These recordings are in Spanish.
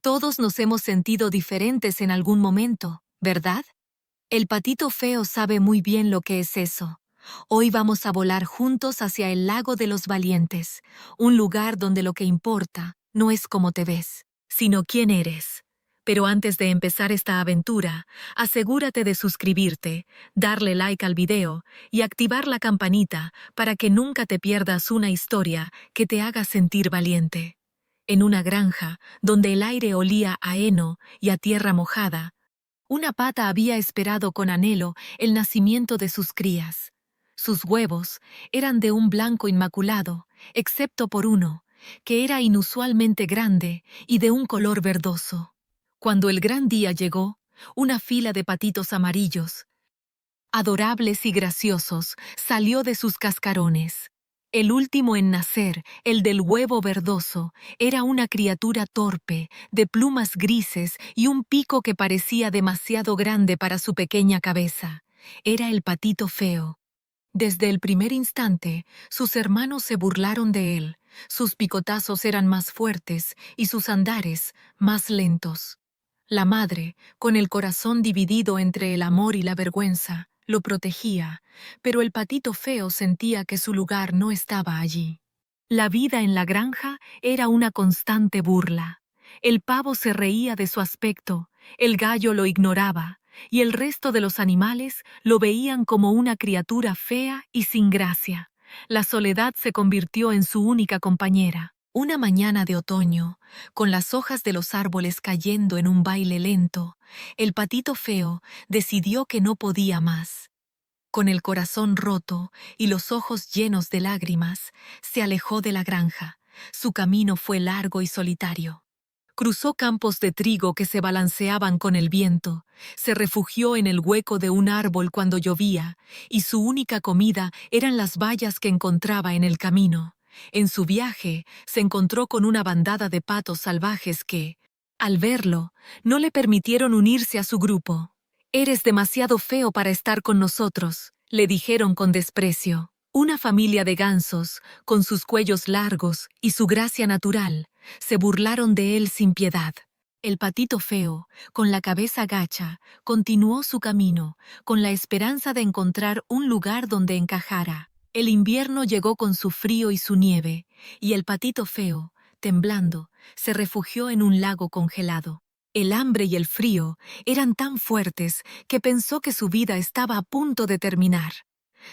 Todos nos hemos sentido diferentes en algún momento, ¿verdad? El patito feo sabe muy bien lo que es eso. Hoy vamos a volar juntos hacia el lago de los valientes, un lugar donde lo que importa no es cómo te ves, sino quién eres. Pero antes de empezar esta aventura, asegúrate de suscribirte, darle like al video y activar la campanita para que nunca te pierdas una historia que te haga sentir valiente. En una granja, donde el aire olía a heno y a tierra mojada, una pata había esperado con anhelo el nacimiento de sus crías. Sus huevos eran de un blanco inmaculado, excepto por uno, que era inusualmente grande y de un color verdoso. Cuando el gran día llegó, una fila de patitos amarillos, adorables y graciosos, salió de sus cascarones. El último en nacer, el del huevo verdoso, era una criatura torpe, de plumas grises y un pico que parecía demasiado grande para su pequeña cabeza. Era el patito feo. Desde el primer instante, sus hermanos se burlaron de él. Sus picotazos eran más fuertes y sus andares más lentos. La madre, con el corazón dividido entre el amor y la vergüenza, lo protegía, pero el patito feo sentía que su lugar no estaba allí. La vida en la granja era una constante burla. El pavo se reía de su aspecto, el gallo lo ignoraba, y el resto de los animales lo veían como una criatura fea y sin gracia. La soledad se convirtió en su única compañera. Una mañana de otoño, con las hojas de los árboles cayendo en un baile lento, el patito feo decidió que no podía más. Con el corazón roto y los ojos llenos de lágrimas, se alejó de la granja. Su camino fue largo y solitario. Cruzó campos de trigo que se balanceaban con el viento, se refugió en el hueco de un árbol cuando llovía, y su única comida eran las bayas que encontraba en el camino. En su viaje se encontró con una bandada de patos salvajes que, al verlo, no le permitieron unirse a su grupo. «Eres demasiado feo para estar con nosotros», le dijeron con desprecio. Una familia de gansos, con sus cuellos largos y su gracia natural, se burlaron de él sin piedad. El patito feo, con la cabeza gacha, continuó su camino, con la esperanza de encontrar un lugar donde encajara. El invierno llegó con su frío y su nieve, y el patito feo, temblando, se refugió en un lago congelado. El hambre y el frío eran tan fuertes que pensó que su vida estaba a punto de terminar.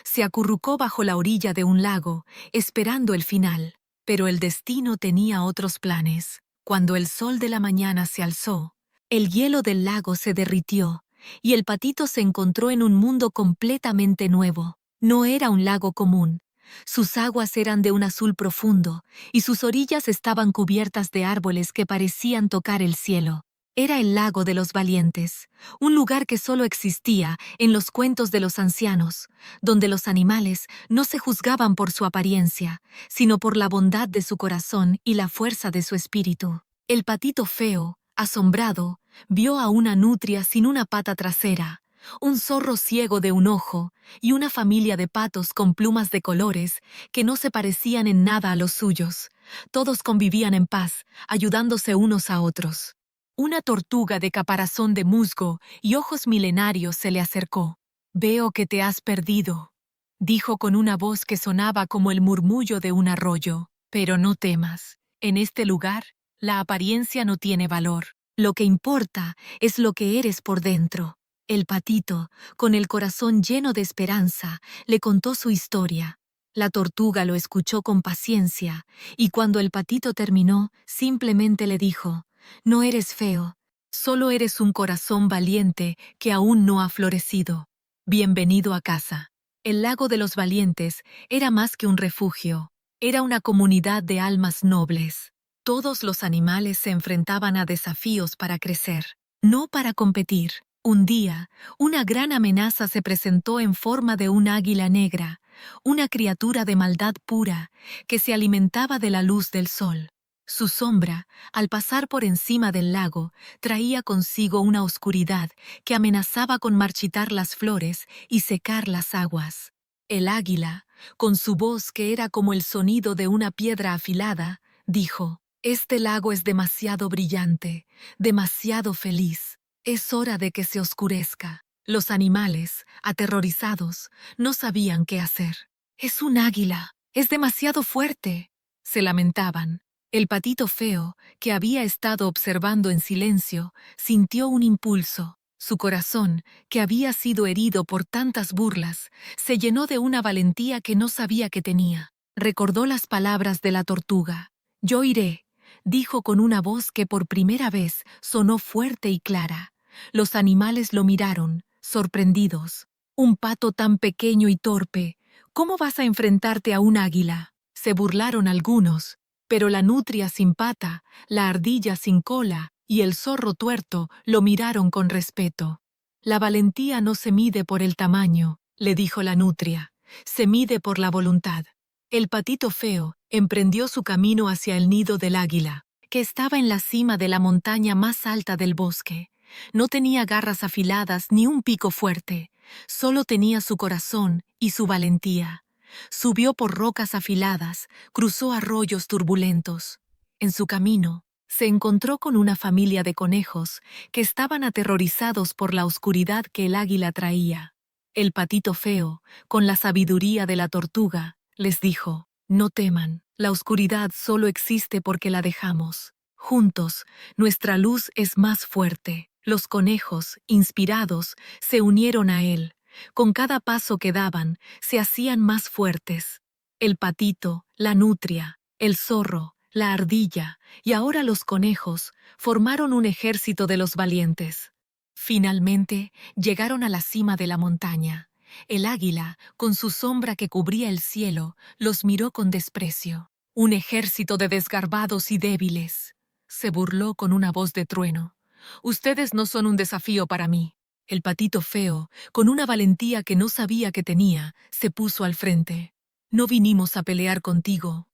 Se acurrucó bajo la orilla de un lago, esperando el final. Pero el destino tenía otros planes. Cuando el sol de la mañana se alzó, el hielo del lago se derritió y el patito se encontró en un mundo completamente nuevo. No era un lago común. Sus aguas eran de un azul profundo y sus orillas estaban cubiertas de árboles que parecían tocar el cielo. Era el lago de los valientes, un lugar que solo existía en los cuentos de los ancianos, donde los animales no se juzgaban por su apariencia, sino por la bondad de su corazón y la fuerza de su espíritu. El patito feo, asombrado, vio a una nutria sin una pata trasera, un zorro ciego de un ojo y una familia de patos con plumas de colores que no se parecían en nada a los suyos. Todos convivían en paz, ayudándose unos a otros. Una tortuga de caparazón de musgo y ojos milenarios se le acercó. «Veo que te has perdido», dijo con una voz que sonaba como el murmullo de un arroyo. «Pero no temas. En este lugar, la apariencia no tiene valor. Lo que importa es lo que eres por dentro». El patito, con el corazón lleno de esperanza, le contó su historia. La tortuga lo escuchó con paciencia, y cuando el patito terminó, simplemente le dijo: «No eres feo, solo eres un corazón valiente que aún no ha florecido. Bienvenido a casa». El lago de los valientes era más que un refugio, era una comunidad de almas nobles. Todos los animales se enfrentaban a desafíos para crecer, no para competir. Un día, una gran amenaza se presentó en forma de un águila negra, una criatura de maldad pura que se alimentaba de la luz del sol. Su sombra, al pasar por encima del lago, traía consigo una oscuridad que amenazaba con marchitar las flores y secar las aguas. El águila, con su voz que era como el sonido de una piedra afilada, dijo: Este lago es demasiado brillante, demasiado feliz. Es hora de que se oscurezca. Los animales, aterrorizados, no sabían qué hacer. Es un águila. Es demasiado fuerte. Se lamentaban. El patito feo, que había estado observando en silencio, sintió un impulso. Su corazón, que había sido herido por tantas burlas, se llenó de una valentía que no sabía que tenía. Recordó las palabras de la tortuga. «Yo iré», dijo con una voz que por primera vez sonó fuerte y clara. Los animales lo miraron, sorprendidos. «Un pato tan pequeño y torpe, ¿cómo vas a enfrentarte a un águila?». Se burlaron algunos, pero la nutria sin pata, la ardilla sin cola y el zorro tuerto lo miraron con respeto. «La valentía no se mide por el tamaño», le dijo la nutria, «se mide por la voluntad». El patito feo emprendió su camino hacia el nido del águila, que estaba en la cima de la montaña más alta del bosque. No tenía garras afiladas ni un pico fuerte, solo tenía su corazón y su valentía. Subió por rocas afiladas, cruzó arroyos turbulentos. En su camino, se encontró con una familia de conejos que estaban aterrorizados por la oscuridad que el águila traía. El patito feo, con la sabiduría de la tortuga, les dijo: «No teman, la oscuridad solo existe porque la dejamos. Juntos, nuestra luz es más fuerte». Los conejos, inspirados, se unieron a él. Con cada paso que daban, se hacían más fuertes. El patito, la nutria, el zorro, la ardilla y ahora los conejos formaron un ejército de los valientes. Finalmente, llegaron a la cima de la montaña. El águila, con su sombra que cubría el cielo, los miró con desprecio. «Un ejército de desgarbados y débiles», se burló con una voz de trueno. «Ustedes no son un desafío para mí». El patito feo, con una valentía que no sabía que tenía, se puso al frente. «No vinimos a pelear contigo»,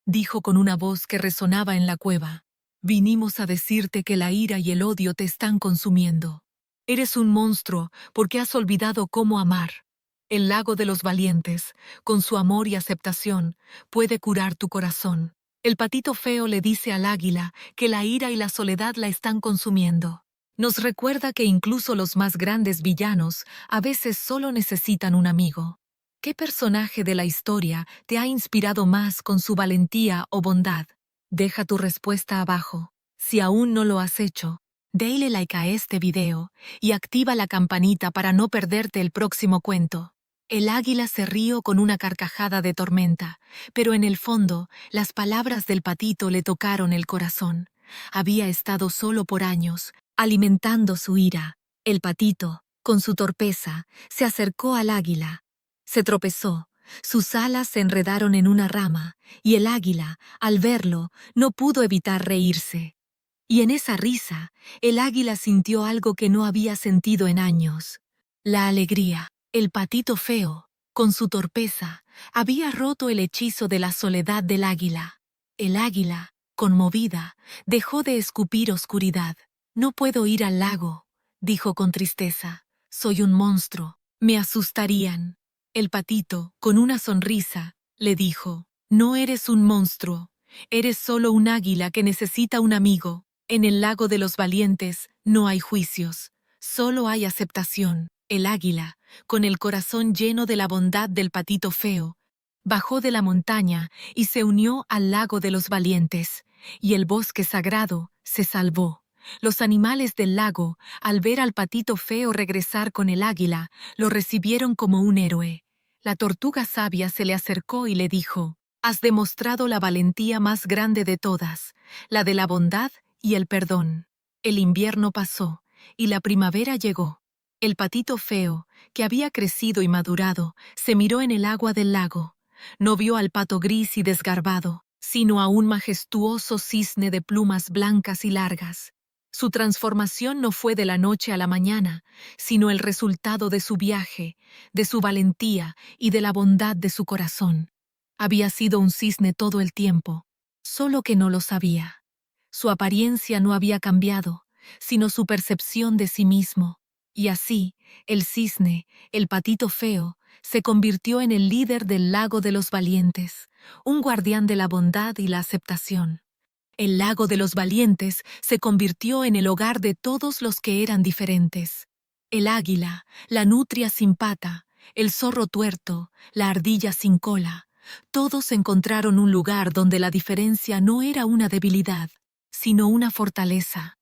dijo con una voz que resonaba en la cueva. «Vinimos a decirte que la ira y el odio te están consumiendo. Eres un monstruo porque has olvidado cómo amar. El lago de los valientes, con su amor y aceptación, puede curar tu corazón». El patito feo le dice al águila que la ira y la soledad la están consumiendo. Nos recuerda que incluso los más grandes villanos a veces solo necesitan un amigo. ¿Qué personaje de la historia te ha inspirado más con su valentía o bondad? Deja tu respuesta abajo. Si aún no lo has hecho, dale like a este video y activa la campanita para no perderte el próximo cuento. El águila se rió con una carcajada de tormenta, pero en el fondo, las palabras del patito le tocaron el corazón. Había estado solo por años, alimentando su ira. El patito, con su torpeza, se acercó al águila. Se tropezó, sus alas se enredaron en una rama, y el águila, al verlo, no pudo evitar reírse. Y en esa risa, el águila sintió algo que no había sentido en años: la alegría. El patito feo, con su torpeza, había roto el hechizo de la soledad del águila. El águila, conmovida, dejó de escupir oscuridad. «No puedo ir al lago», dijo con tristeza. «Soy un monstruo. Me asustarían». El patito, con una sonrisa, le dijo: «No eres un monstruo. Eres solo un águila que necesita un amigo. En el lago de los valientes no hay juicios, solo hay aceptación». El águila, con el corazón lleno de la bondad del patito feo, bajó de la montaña y se unió al lago de los valientes, y el bosque sagrado se salvó. Los animales del lago, al ver al patito feo regresar con el águila, lo recibieron como un héroe. La tortuga sabia se le acercó y le dijo: «Has demostrado la valentía más grande de todas, la de la bondad y el perdón». El invierno pasó y la primavera llegó. El patito feo, que había crecido y madurado, se miró en el agua del lago. No vio al pato gris y desgarbado, sino a un majestuoso cisne de plumas blancas y largas. Su transformación no fue de la noche a la mañana, sino el resultado de su viaje, de su valentía y de la bondad de su corazón. Había sido un cisne todo el tiempo, solo que no lo sabía. Su apariencia no había cambiado, sino su percepción de sí mismo. Y así, el cisne, el patito feo, se convirtió en el líder del lago de los valientes, un guardián de la bondad y la aceptación. El lago de los valientes se convirtió en el hogar de todos los que eran diferentes. El águila, la nutria sin pata, el zorro tuerto, la ardilla sin cola, todos encontraron un lugar donde la diferencia no era una debilidad, sino una fortaleza.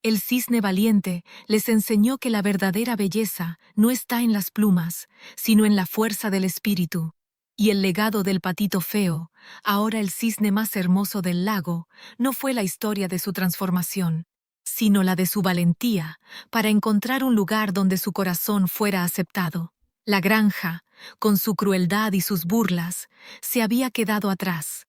El cisne valiente les enseñó que la verdadera belleza no está en las plumas, sino en la fuerza del espíritu. Y el legado del patito feo, ahora el cisne más hermoso del lago, no fue la historia de su transformación, sino la de su valentía para encontrar un lugar donde su corazón fuera aceptado. La granja, con su crueldad y sus burlas, se había quedado atrás.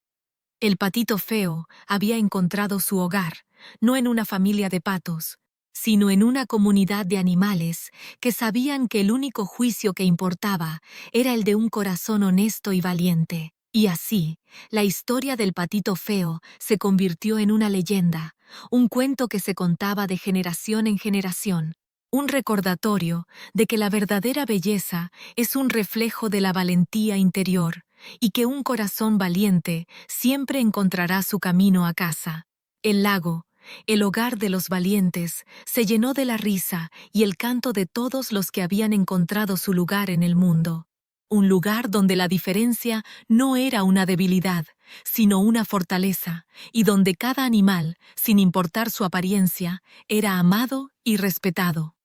El patito feo había encontrado su hogar, no en una familia de patos, sino en una comunidad de animales que sabían que el único juicio que importaba era el de un corazón honesto y valiente. Y así, la historia del patito feo se convirtió en una leyenda, un cuento que se contaba de generación en generación, un recordatorio de que la verdadera belleza es un reflejo de la valentía interior, y que un corazón valiente siempre encontrará su camino a casa. El lago, el hogar de los valientes, se llenó de la risa y el canto de todos los que habían encontrado su lugar en el mundo. Un lugar donde la diferencia no era una debilidad, sino una fortaleza, y donde cada animal, sin importar su apariencia, era amado y respetado.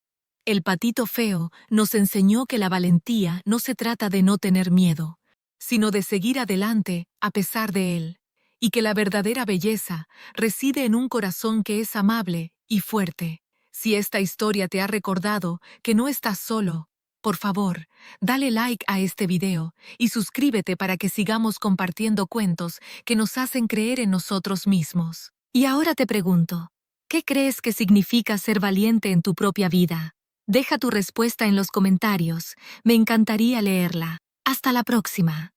El patito feo nos enseñó que la valentía no se trata de no tener miedo, sino de seguir adelante a pesar de él, y que la verdadera belleza reside en un corazón que es amable y fuerte. Si esta historia te ha recordado que no estás solo, por favor, dale like a este video y suscríbete para que sigamos compartiendo cuentos que nos hacen creer en nosotros mismos. Y ahora te pregunto, ¿qué crees que significa ser valiente en tu propia vida? Deja tu respuesta en los comentarios, me encantaría leerla. Hasta la próxima.